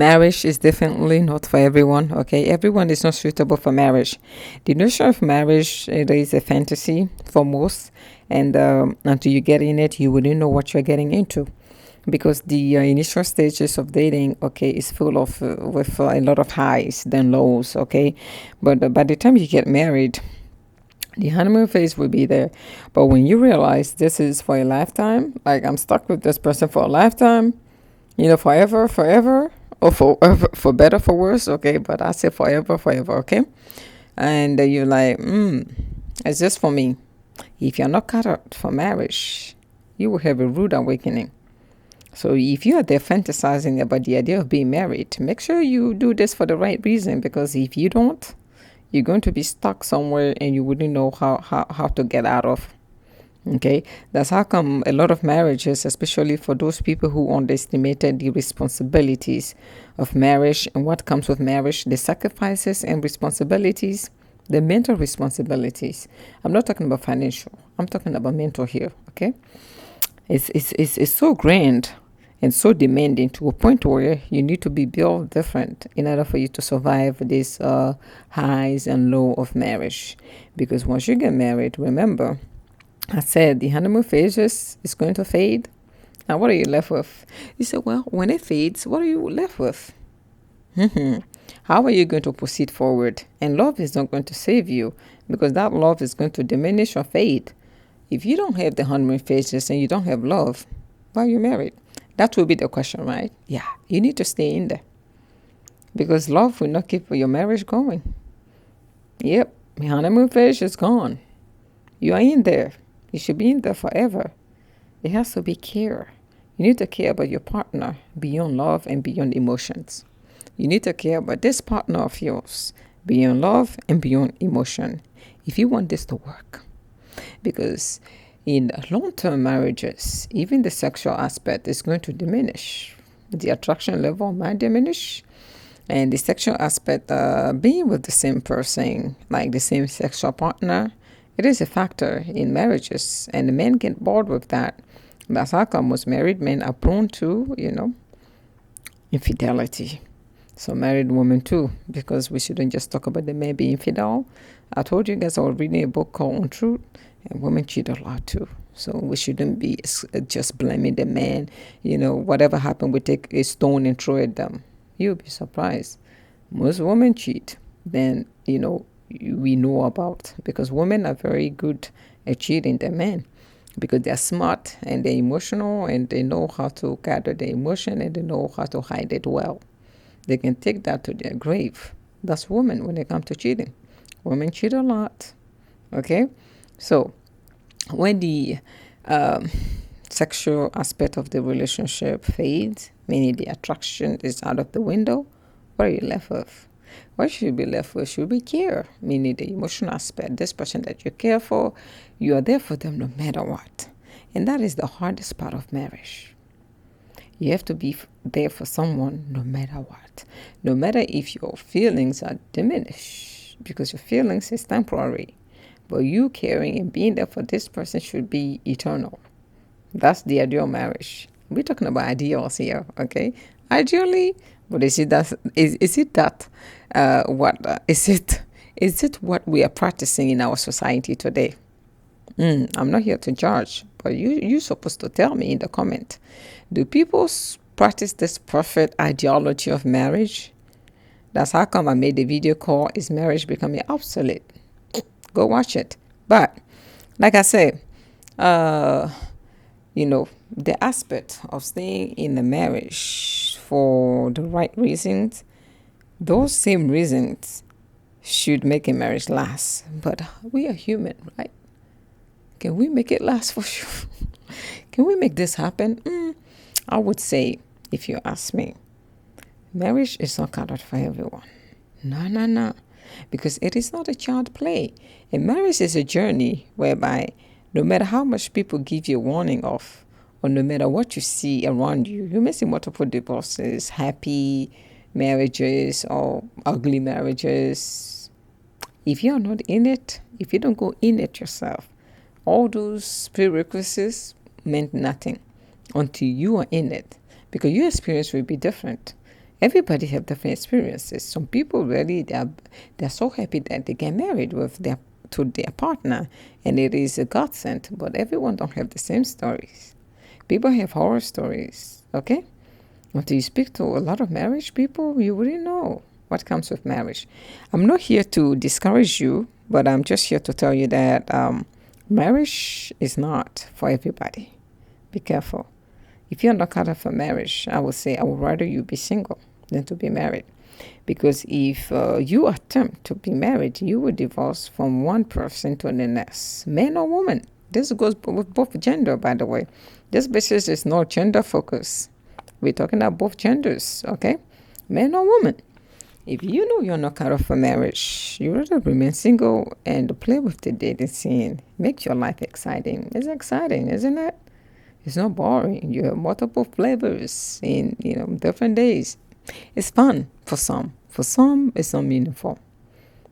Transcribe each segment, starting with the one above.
Marriage is definitely not for everyone. Okay, everyone is not suitable for marriage. The notion of marriage, it is a fantasy for most, and until you get in it, you wouldn't know what you're getting into, because the initial stages of dating, okay, is full of with a lot of highs then lows. Okay, but by the time you get married, the honeymoon phase will be there. But when you realize this is for a lifetime, like I'm stuck with this person for a lifetime, forever, forever, or for better, for worse, okay? But I say forever, forever, okay? And you're like, it's just for me. If you're not cut out for marriage, you will have a rude awakening. So if you are there fantasizing about the idea of being married, make sure you do this for the right reason, because if you don't, you're going to be stuck somewhere and you wouldn't know how to get out of. Okay, that's how come a lot of marriages, especially for those people who underestimated the responsibilities of marriage and what comes with marriage, the sacrifices and responsibilities, the mental responsibilities. I'm not talking about financial, I'm talking about mental here. Okay, it's so grand and so demanding to a point where you need to be built different in order for you to survive these highs and low of marriage. Because once you get married, remember, I said the honeymoon phase is going to fade. Now, what are you left with? You said, well, when it fades, what are you left with? How are you going to proceed forward? And love is not going to save you, because that love is going to diminish or fade. If you don't have the honeymoon phases and you don't have love, why are you married? That will be the question, right? Yeah, you need to stay in there, because love will not keep your marriage going. Yep, the honeymoon phase is gone. You are in there. You should be in there forever. It has to be care. You need to care about your partner beyond love and beyond emotions. You need to care about this partner of yours beyond love and beyond emotion if you want this to work. Because in long-term marriages, even the sexual aspect is going to diminish. The attraction level might diminish. And the sexual aspect, being with the same person, like the same sexual partner, it is a factor in marriages, and the men get bored with that. That's how come most married men are prone to, infidelity. So married women too, because we shouldn't just talk about the men being infidel. I told you guys I was reading a book called Untruth, and women cheat a lot too. So we shouldn't be just blaming the man. Whatever happened, we take a stone and throw at them. You'll be surprised. Most women cheat. Then, we know about, because women are very good at cheating their men, because they're smart and they're emotional and they know how to gather the emotion and they know how to hide it well. They can take that to their grave. That's women when it comes to cheating. Women cheat a lot. Okay? So when the sexual aspect of the relationship fades, meaning the attraction is out of the window, what are you left with? What should be left with should be care, meaning the emotional aspect. This person that you care for, you are there for them no matter what. And that is the hardest part of marriage. You have to be there for someone no matter what. No matter if your feelings are diminished, because your feelings is temporary. But you caring and being there for this person should be eternal. That's the ideal marriage. We're talking about ideals here, okay? Ideally, but is it that? Is it that? What is it? Is it what we are practicing in our society today? I'm not here to judge, but you're supposed to tell me in the comment. Do people practice this perfect ideology of marriage? That's how come I made the video called "Is Marriage Becoming Obsolete?" Go watch it. But like I said, the aspect of staying in the marriage for the right reasons, those same reasons should make a marriage last. But we are human, right? Can we make it last for sure? Can we make this happen? I would say, if you ask me, marriage is not cut out for everyone. No, no, no. Because it is not a child play. A marriage is a journey whereby no matter how much people give you a warning of, or no matter what you see around you, you may see multiple divorces, happy marriages, or ugly marriages. If you're not in it, if you don't go in it yourself, all those prerequisites meant nothing until you are in it, because your experience will be different. Everybody have different experiences. Some people really they're so happy that they get married with their partner, and it is a godsend. But everyone don't have the same stories. People have horror stories. Okay, until you speak to a lot of marriage people, you wouldn't know what comes with marriage. I'm not here to discourage you, but I'm just here to tell you that marriage is not for everybody. Be careful. If you're not cut out for marriage, I would say I would rather you be single than to be married. Because if you attempt to be married, you will divorce from one person to the next, man or woman. This goes with both gender, by the way. This business is no gender focus. We're talking about both genders, okay? Man or woman. If you know you're not cut off for marriage, you rather remain single and play with the dating scene. Make your life exciting. It's exciting, isn't it? It's not boring. You have multiple flavors in different days. It's fun for some. For some, it's not meaningful.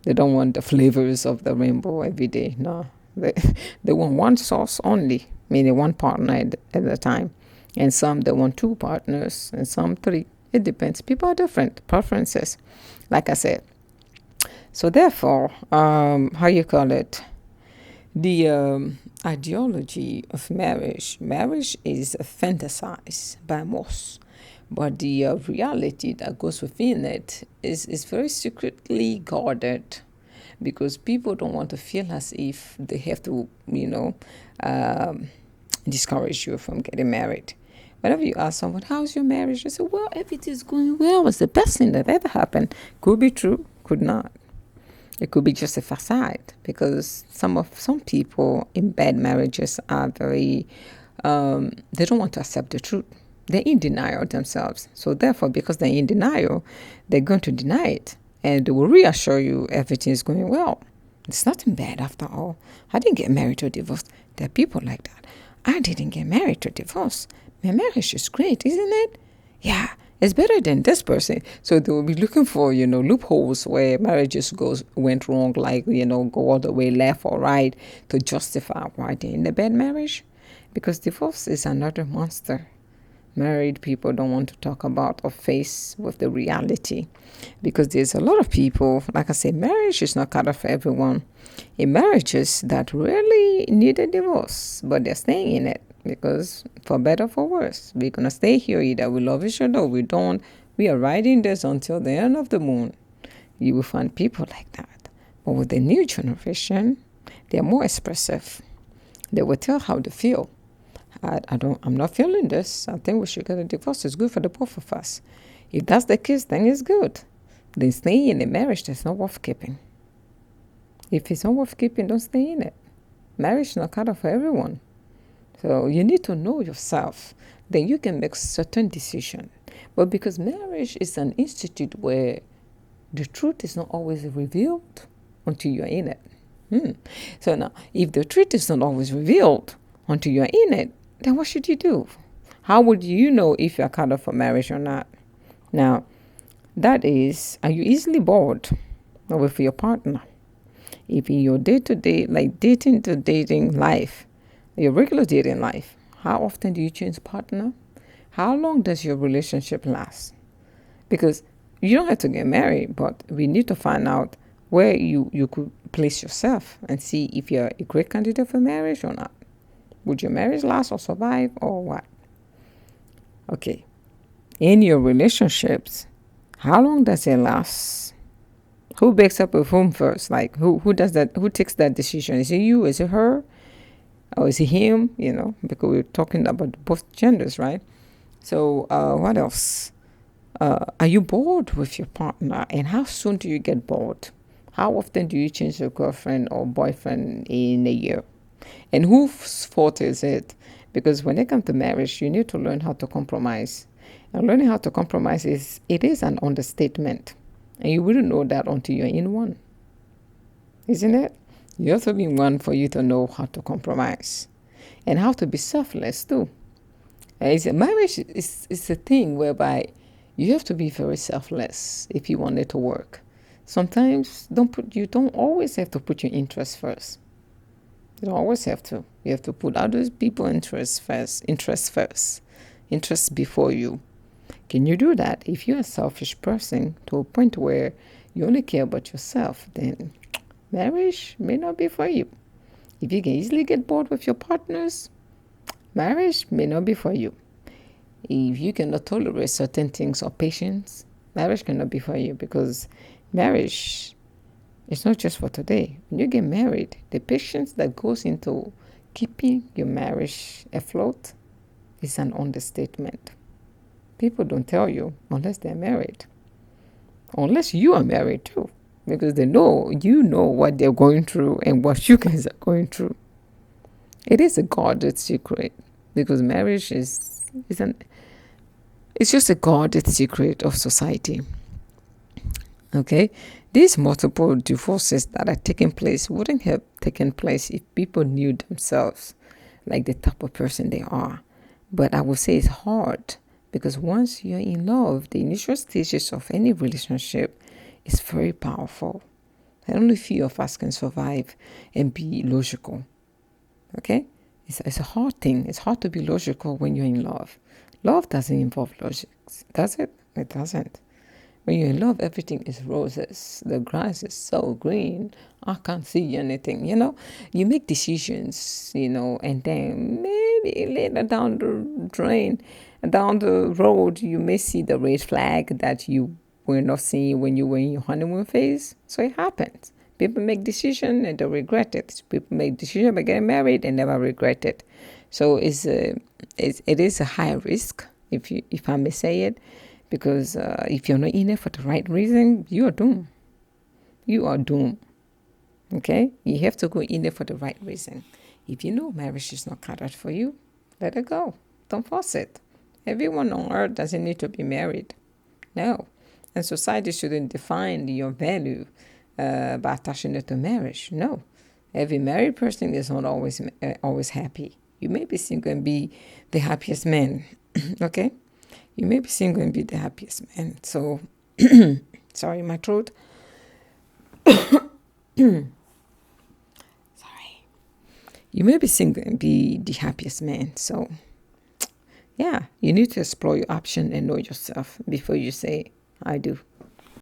They don't want the flavors of the rainbow every day. No, they want one sauce only, meaning one partner at a time. And some they want two partners, and some three. It depends. People are different preferences, like I said. So therefore, how you call it? The ideology of marriage is fantasized by most, but the reality that goes within it is very secretly guarded, because people don't want to feel as if they have to, discourage you from getting married. Whenever you ask someone, how's your marriage? They say, well, everything's going well. It's the best thing that ever happened. Could be true, could not. It could be just a facade, because some people in bad marriages are very, they don't want to accept the truth. They're in denial themselves. So therefore, because they're in denial, they're going to deny it. And they will reassure you everything is going well. It's nothing bad after all. I didn't get married to divorce. There are people like that. I didn't get married to divorce. My marriage is great, isn't it? Yeah, it's better than this person. So they will be looking for, loopholes where marriages went wrong, like, go all the way left or right to justify why they're in a bad marriage. Because divorce is another monster. Married people don't want to talk about or face with the reality, because there's a lot of people, like I say, marriage is not cut off for everyone. In marriages that really need a divorce, but they're staying in it, because for better or for worse, we're going to stay here. Either we love each other or we don't. We are riding this until the end of the moon. You will find people like that. But with the new generation, they're more expressive. They will tell how they feel. I'm not feeling this. I think we should get a divorce. It's good for the both of us. If that's the case, then it's good. Then staying in a marriage that's not worth keeping. If it's not worth keeping, don't stay in it. Marriage is not cut off for everyone. So you need to know yourself. Then you can make certain decisions. But because marriage is an institute where the truth is not always revealed until you're in it. So now, if the truth is not always revealed until you're in it, then what should you do? How would you know if you're cut off for marriage or not? Now, that is, are you easily bored with your partner? If in your day-to-day, like dating to dating life, your regular dating life, how often do you change partner? How long does your relationship last? Because you don't have to get married, but we need to find out where you could place yourself and see if you're a great candidate for marriage or not. Would your marriage last or survive, or what? Okay. In your relationships, how long does it last? Who breaks up with whom first? Like, who does that? Who takes that decision? Is it you? Is it her? Or is it him? Because we're talking about both genders, right? So what else? Are you bored with your partner? And how soon do you get bored? How often do you change your girlfriend or boyfriend in a year? And whose fault is it? Because when it comes to marriage, you need to learn how to compromise. And learning how to compromise is an understatement. And you wouldn't know that until you're in one. Isn't it? You have to be in one for you to know how to compromise. And how to be selfless too. Marriage is a thing whereby you have to be very selfless if you want it to work. Sometimes you don't always have to put your interests first. You don't always have to. You have to put other people's interests first. Interests before you. Can you do that? If you're a selfish person to a point where you only care about yourself, then marriage may not be for you. If you can easily get bored with your partners, marriage may not be for you. If you cannot tolerate certain things or patience, marriage cannot be for you, because marriage is not just for today. When you get married, the patience that goes into keeping your marriage afloat is an understatement. People don't tell you unless they're married, unless you are married too, because they know you know what they're going through and what you guys are going through. It is a guarded secret, because marriage it's just a guarded secret of society. Okay, these multiple divorces that are taking place wouldn't have taken place if people knew themselves, like the type of person they are. But I would say it's hard, because once you're in love, the initial stages of any relationship is very powerful. And only few of us can survive and be logical. Okay? It's a hard thing. It's hard to be logical when you're in love. Love doesn't involve logic, does it? It doesn't. When you're in love, everything is roses. The grass is so green. I can't see anything. You make decisions, and then maybe later down the road, you may see the red flag that you were not seeing when you were in your honeymoon phase. So it happens. People make decisions and they regret it. People make decisions by getting married and never regret it. So it is a high risk, if I may say it, because if you're not in it for the right reason, you are doomed. You are doomed. Okay? You have to go in there for the right reason. If you know marriage is not cut out for you, let it go. Don't force it. Everyone on earth doesn't need to be married. No. And society shouldn't define your value by attaching it to marriage. No. Every married person is not always happy. You may be single and be the happiest man. Okay? You may be single and be the happiest man. So, sorry, my throat. Sorry. You may be single and be the happiest man. So, yeah, you need to explore your option and know yourself before you say, I do.